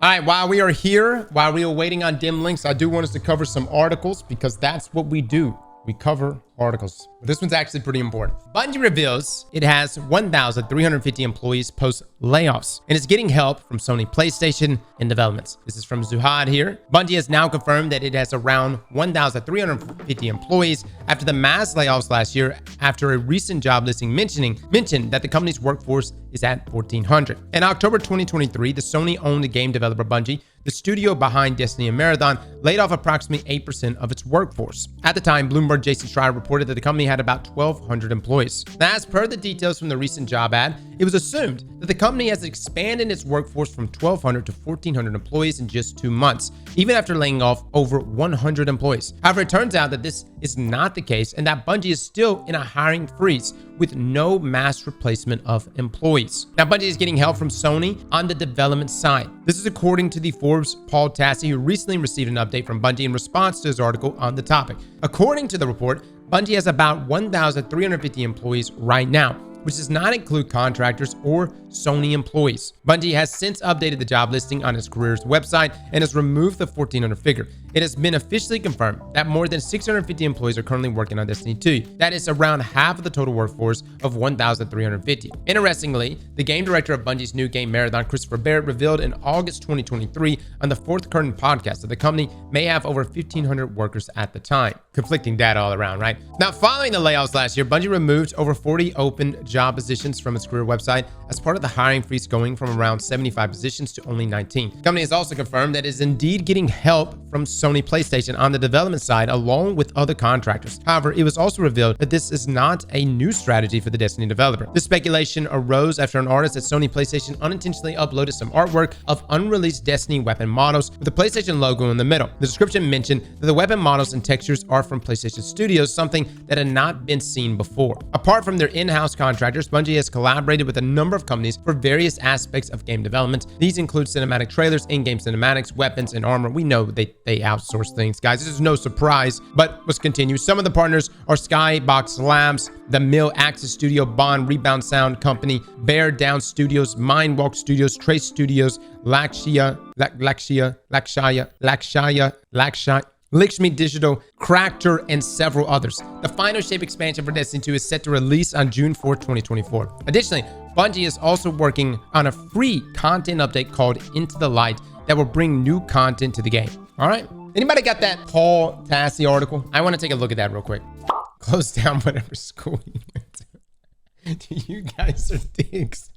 All right, while we are here, while we are waiting on dim links, I do want us to cover some articles because that's what we do. We cover articles. But this one's actually pretty important. Bungie reveals it has 1,350 employees post layoffs and is getting help from Sony PlayStation in developments. This is from Zuhad here. Bungie has now confirmed that it has around 1,350 employees after the mass layoffs last year, after a recent job listing mentioned that the company's workforce is at 1,400. In October 2023, the Sony-owned game developer Bungie, the studio behind Destiny and Marathon, laid off approximately 8% of its workforce. At the time, Bloomberg Jason Schreier reported that the company had about 1,200 employees. Now, as per the details from the recent job ad, it was assumed that the company has expanded its workforce from 1,200 to 1,400 employees in just 2 months, even after laying off over 100 employees. However, it turns out that this is not the case and that Bungie is still in a hiring freeze with no mass replacement of employees. Now, Bungie is getting help from Sony on the development side. This is according to the Forbes' Paul Tassi, who recently received an update from Bungie in response to his article on the topic. According to the report, Bungie has about 1,350 employees right now, which does not include contractors or Sony employees. Bungie has since updated the job listing on its careers website and has removed the 1,400 figure. It has been officially confirmed that more than 650 employees are currently working on Destiny 2. That is around half of the total workforce of 1,350. Interestingly, the game director of Bungie's new game Marathon, Christopher Barrett, revealed in August 2023 on the Fourth Curtain podcast that the company may have over 1,500 workers at the time. Conflicting data all around, right? Now, following the layoffs last year, Bungie removed over 40 open job positions from its career website as part of the hiring freeze, going from around 75 positions to only 19. The company has also confirmed that it is indeed getting help from Sony PlayStation on the development side, along with other contractors. However, it was also revealed that this is not a new strategy for the Destiny developer. This speculation arose after an artist at Sony PlayStation unintentionally uploaded some artwork of unreleased Destiny weapon models with the PlayStation logo in the middle. The description mentioned that the weapon models and textures are from PlayStation Studios, something that had not been seen before. Apart from their in-house contractors, Bungie has collaborated with a number of companies for various aspects of game development. These include cinematic trailers, in-game cinematics, weapons, and armor. We know they outsource things, guys. This is no surprise, but let's continue. Some of the partners are Skybox Labs, the Mill Axis Studio, Bond, Rebound Sound Company, Bear Down Studios, Mindwalk Studios, Trace Studios, Lakshya, Lakshmi Digital, Cractor, and several others. The final shape expansion for Destiny 2 is set to release on June 4, 2024. Additionally, Bungie is also working on a free content update called Into the Light that will bring new content to the game. All right? Anybody got that Paul Tassi article? I want to take a look at that real quick. Close down whatever school you went to. You guys are dicks.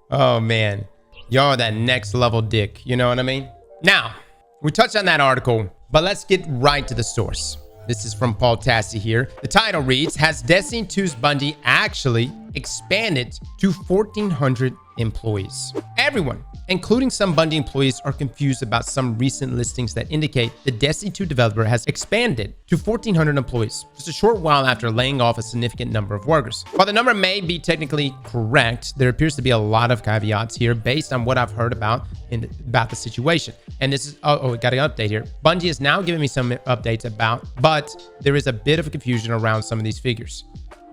Oh, man. Y'all are that next level dick. You know what I mean? Now, we touched on that article, but let's get right to the source. This is from Paul Tassi here. The title reads, has Destiny 2's Bungie actually expanded to 1,400 employees? Everyone, including some Bungie employees, are confused about some recent listings that indicate the Destiny 2 developer has expanded to 1,400 employees, just a short while after laying off a significant number of workers. While the number may be technically correct, there appears to be a lot of caveats here based on what I've heard about the situation. And this is, we got an update here. Bungie is now giving me some updates but there is a bit of confusion around some of these figures.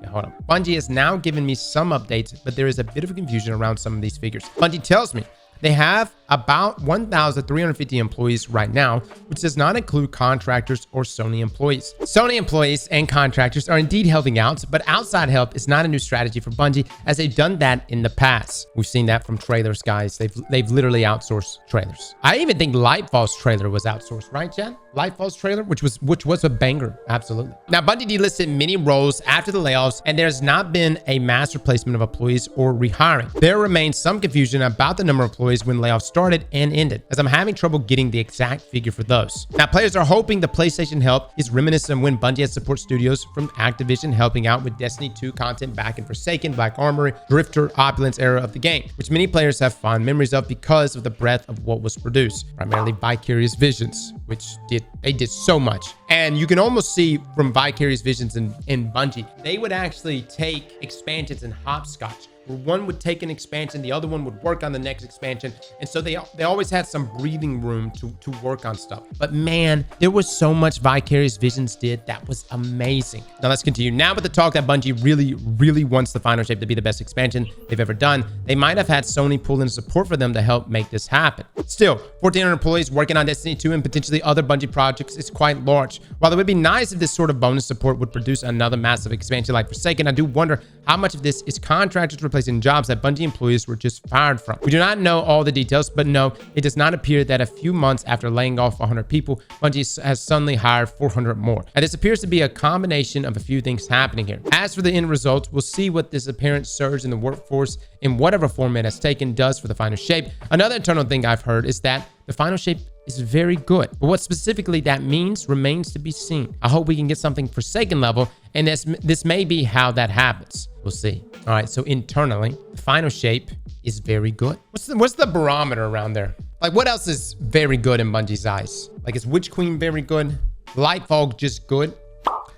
Hold on. Bungie is now giving me some updates, but there is a bit of confusion around some of these figures. Bungie tells me they have about 1,350 employees right now, which does not include contractors or Sony employees. Sony employees and contractors are indeed helping out, but outside help is not a new strategy for Bungie, as they've done that in the past. We've seen that from trailers, guys. They've literally outsourced trailers. I even think Lightfall's trailer was outsourced, right, Chad? Lightfall's trailer, which was a banger, absolutely. Now, Bungie delisted many roles after the layoffs, and there's not been a mass replacement of employees or rehiring. There remains some confusion about the number of employees when layoffs started and ended, as I'm having trouble getting the exact figure for those. Now, players are hoping the PlayStation help is reminiscent of when Bungie had support studios from Activision helping out with Destiny 2 content back in Forsaken, Black Armory, Drifter, Opulence era of the game, which many players have fond memories of because of the breadth of what was produced, primarily Vicarious Visions, which they did so much. And you can almost see from Vicarious Visions in Bungie, they would actually take expansions and hopscotch where one would take an expansion, the other one would work on the next expansion. And so they always had some breathing room to work on stuff. But man, there was so much Vicarious Visions did. That was amazing. Now let's continue. Now with the talk that Bungie really wants the Final Shape to be the best expansion they've ever done, they might have had Sony pull in support for them to help make this happen. Still, 1,400 employees working on Destiny 2 and potentially other Bungie projects is quite large. While it would be nice if this sort of bonus support would produce another massive expansion like Forsaken, I do wonder how much of this is contractors replacing jobs that Bungie employees were just fired from. We do not know all the details, but no, it does not appear that a few months after laying off 100 people, Bungie has suddenly hired 400 more. And this appears to be a combination of a few things happening here. As for the end result, we'll see what this apparent surge in the workforce in whatever form it has taken does for the Final Shape. Another internal thing I've heard is that the Final Shape is very good, but what specifically that means remains to be seen. I hope we can get something Forsaken level, and this may be how that happens. We'll see. All right, so internally, the Final Shape is very good. What's the barometer around there? Like, what else is very good in Bungie's eyes? Like, is Witch Queen very good? Lightfog just good?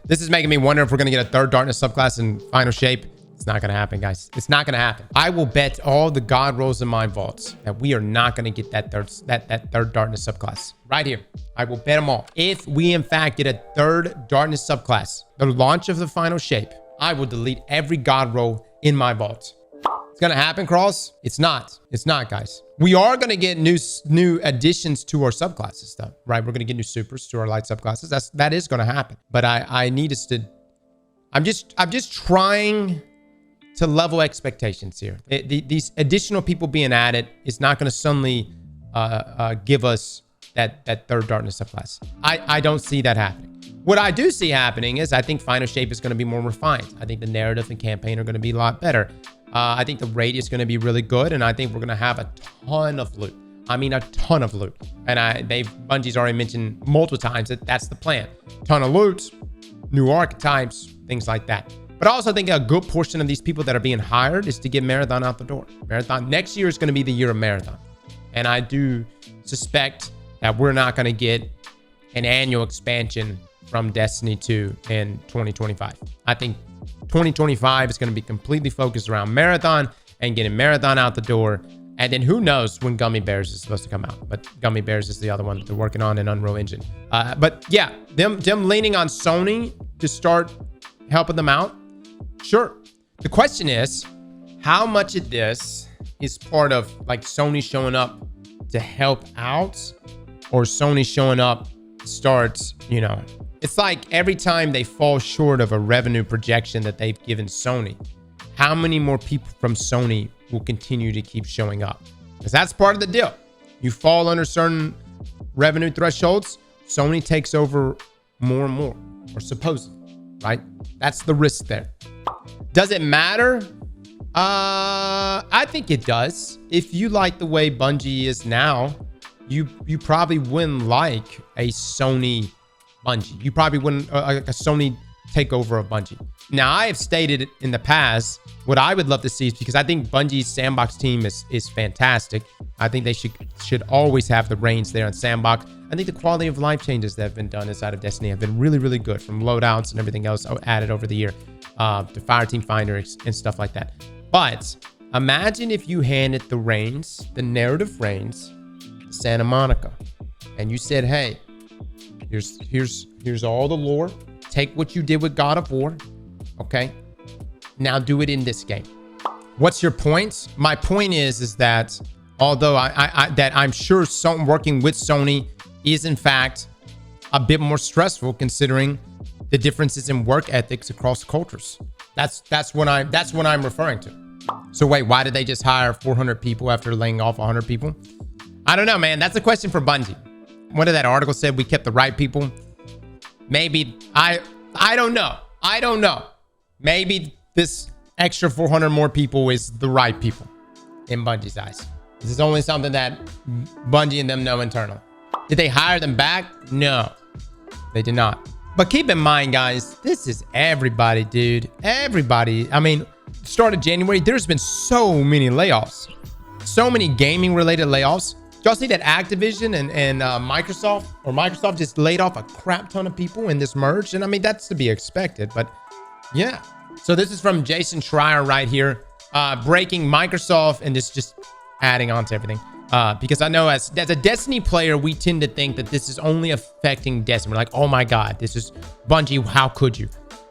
This is making me wonder if we're gonna get a third Darkness subclass in Final Shape. It's not gonna happen, guys. It's not gonna happen. I will bet all the God rolls in my vaults that we are not gonna get that third Darkness subclass. Right here. I will bet them all. If we in fact get a third Darkness subclass, the launch of the Final Shape, I will delete every God roll in my vault. It's gonna happen, Cross? It's not. It's not, guys. We are gonna get new additions to our subclasses, though, right? We're gonna get new supers to our light subclasses. That is gonna happen. But I need us to. I'm just trying to level expectations here. These additional people being added is not gonna suddenly give us that third Darkness subclass. I don't see that happening. What I do see happening is I think Final Shape is going to be more refined. I think the narrative and campaign are going to be a lot better. I think the raid is going to be really good, and I think we're going to have a ton of loot. I mean, a ton of loot. And Bungie's already mentioned multiple times that that's the plan. Ton of loot, new archetypes, things like that. But I also think a good portion of these people that are being hired is to get Marathon out the door. Marathon next year is going to be the year of Marathon. And I do suspect that we're not going to get an annual expansion from Destiny 2 in 2025. I think 2025 is going to be completely focused around Marathon and getting Marathon out the door. And then who knows when Gummy Bears is supposed to come out. But Gummy Bears is the other one that they're working on in Unreal Engine. But yeah, them leaning on Sony to start helping them out. Sure. The question is, how much of this is part of like Sony showing up to help out, or Sony showing up to start, you know, it's like every time they fall short of a revenue projection that they've given Sony, how many more people from Sony will continue to keep showing up? Because that's part of the deal. You fall under certain revenue thresholds, Sony takes over more and more, or supposedly, right? That's the risk there. Does it matter? I think it does. If you like the way Bungie is now, you probably wouldn't like a Sony Bungie. You probably wouldn't like a Sony takeover of Bungie. Now, I have stated in the past what I would love to see is, because I think Bungie's sandbox team is fantastic. I think they should always have the reins there on sandbox. I think the quality of life changes that have been done inside of Destiny have been really good, from loadouts and everything else added over the year to Fireteam Finder and stuff like that. But imagine if you handed the reins, the narrative reins, to Santa Monica, and you said, hey, here's all the lore. Take what you did with God of War, okay? Now do it in this game. What's your point? My point is that although I'm sure working with Sony is in fact a bit more stressful, considering the differences in work ethics across cultures. That's what I'm referring to. So wait, why did they just hire 400 people after laying off 100 people? I don't know, man. That's a question for Bungie. What did that article said? We kept the right people. Maybe I don't know. I don't know. Maybe this extra 400 more people is the right people in Bungie's eyes. This is only something that Bungie and them know internally. Did they hire them back? No, they did not. But keep in mind, guys, this is everybody, dude. Everybody. I mean, start of January, there's been so many layoffs. So many gaming related layoffs. Y'all see that Activision and Microsoft just laid off a crap ton of people in this merge? And I mean, that's to be expected, but yeah. So this is from Jason Schreier right here. breaking Microsoft, and this just adding on to everything. Because I know as a Destiny player, we tend to think that this is only affecting Destiny. We're like, oh my God, this is Bungie. How could you?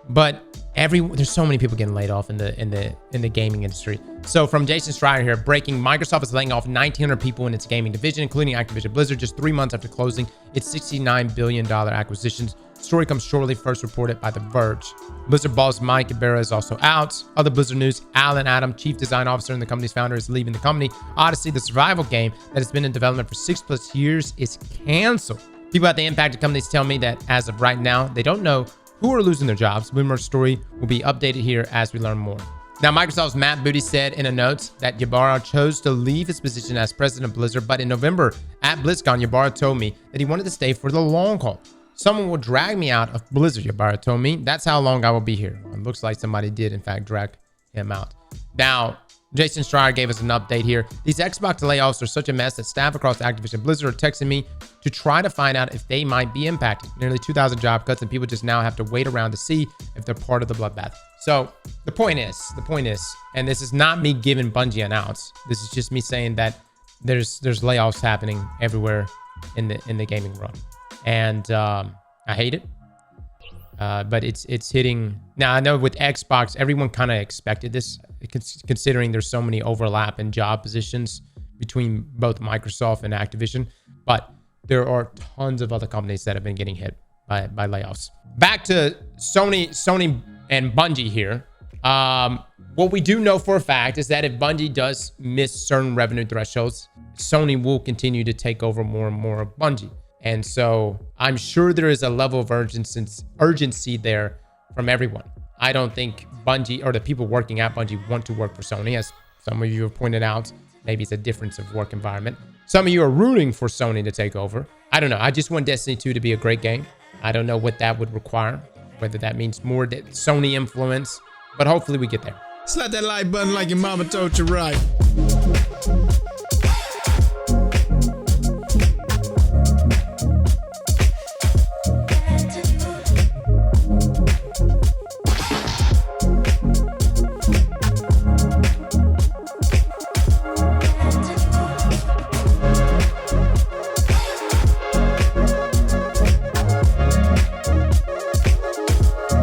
But there's so many people getting laid off in the gaming industry. So from Jason Schreier here, breaking, Microsoft is laying off 1,900 people in its gaming division, including Activision Blizzard, just 3 months after closing its $69 billion acquisitions. Story comes shortly, first reported by The Verge. Blizzard boss Mike Ibarra is also out. Other Blizzard news, Alan Adam, chief design officer and the company's founder, is leaving the company. Odyssey, the survival game that has been in development for 6+ years, is canceled. People at the impacted companies tell me that as of right now, they don't know who are losing their jobs. Boomer's story will be updated here as we learn more. Now, Microsoft's Matt Booty said in a note that Ybarra chose to leave his position as president of Blizzard, but in November at BlizzCon, Ybarra told me that he wanted to stay for the long haul. Someone will drag me out of Blizzard, Ybarra told me. That's how long I will be here. It looks like somebody did, in fact, drag him out. Now, Jason Schreier gave us an update here. These Xbox layoffs are such a mess that staff across Activision Blizzard are texting me to try to find out if they might be impacted. Nearly 2,000 job cuts, and people just now have to wait around to see if they're part of the bloodbath. So the point is, and this is not me giving Bungie an out. This is just me saying that there's layoffs happening everywhere in the gaming realm, and I hate it. But it's hitting now. I know with Xbox, everyone kind of expected this, considering there's so many overlap in job positions between both Microsoft and Activision. But there are tons of other companies that have been getting hit by layoffs. Back to Sony and Bungie here. What we do know for a fact is that if Bungie does miss certain revenue thresholds, Sony will continue to take over more and more of Bungie. And so I'm sure there is a level of urgency there from everyone. I don't think Bungie or the people working at Bungie want to work for Sony, as some of you have pointed out. Maybe it's a difference of work environment. Some of you are rooting for Sony to take over. I don't know. I just want Destiny 2 to be a great game. I don't know what that would require, whether that means more Sony influence, but hopefully we get there. Slap that like button like your mama told you right.